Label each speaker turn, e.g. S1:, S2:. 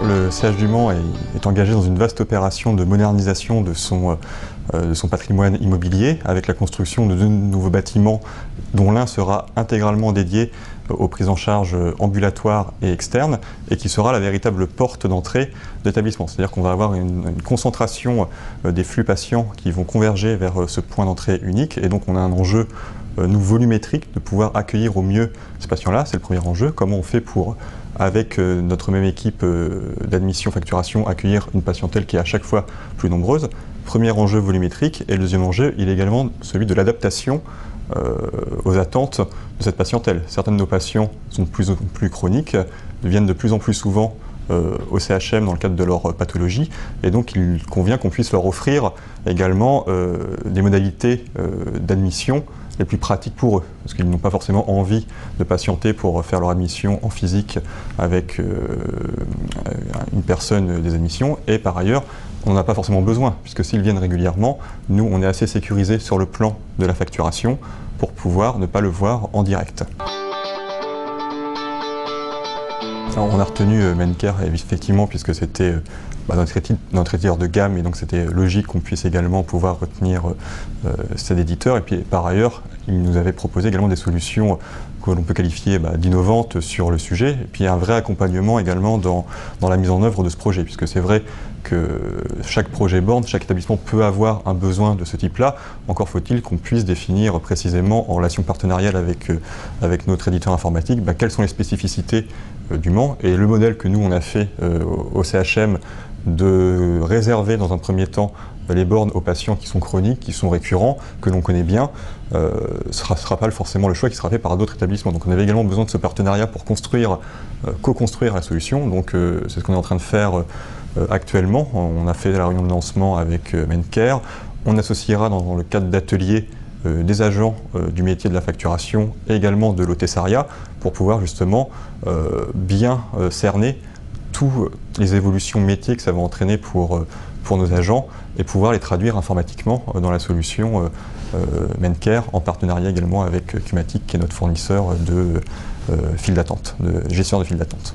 S1: Le CH du Mans est engagé dans une vaste opération de modernisation de son patrimoine immobilier, avec la construction de 2 nouveaux bâtiments, dont l'un sera intégralement dédié aux prises en charge ambulatoires et externes, et qui sera la véritable porte d'entrée de l'établissement. C'est-à-dire qu'on va avoir une concentration des flux patients qui vont converger vers ce point d'entrée unique, et donc on a un enjeu volumétrique de pouvoir accueillir au mieux ces patients-là. C'est le premier enjeu. Comment on fait pour, avec notre même équipe d'admission, facturation, accueillir une patientèle qui est à chaque fois plus nombreuse. Premier enjeu volumétrique, et le deuxième enjeu, il est également celui de l'adaptation aux attentes de cette patientèle. Certains de nos patients sont de plus en plus chroniques, viennent de plus en plus souvent au CHM dans le cadre de leur pathologie, et donc il convient qu'on puisse leur offrir également des modalités d'admission les plus pratiques pour eux, parce qu'ils n'ont pas forcément envie de patienter pour faire leur admission en physique avec une personne des admissions, et par ailleurs, on n'en a pas forcément besoin, puisque s'ils viennent régulièrement, nous, on est assez sécurisé sur le plan de la facturation pour pouvoir ne pas le voir en direct. Alors, on a retenu Mencare effectivement, puisque c'était notre éditeur de gamme, et donc c'était logique qu'on puisse également pouvoir retenir cet éditeur. Et puis par ailleurs, il nous avait proposé également des solutions que l'on peut qualifier d'innovantes sur le sujet, et puis un vrai accompagnement également dans la mise en œuvre de ce projet, puisque c'est vrai que chaque projet borne, chaque établissement peut avoir un besoin de ce type-là. Encore faut-il qu'on puisse définir précisément, en relation partenariale avec notre éditeur informatique, quelles sont les spécificités du Mans. Et le modèle que nous on a fait au CHM, de réserver dans un premier temps les bornes aux patients qui sont chroniques, qui sont récurrents, que l'on connaît bien, sera pas forcément le choix qui sera fait par d'autres établissements. Donc on avait également besoin de ce partenariat pour co-construire la solution. Donc c'est ce qu'on est en train de faire actuellement. On a fait la réunion de lancement avec Mencare. On associera dans le cadre d'ateliers des agents du métier de la facturation et également de l'hôtessariat pour pouvoir justement bien cerner toutes les évolutions métiers que ça va entraîner pour nos agents, et pouvoir les traduire informatiquement dans la solution Mencare, en partenariat également avec Qmatic, qui est notre fournisseur de file d'attente, de gestion de file d'attente.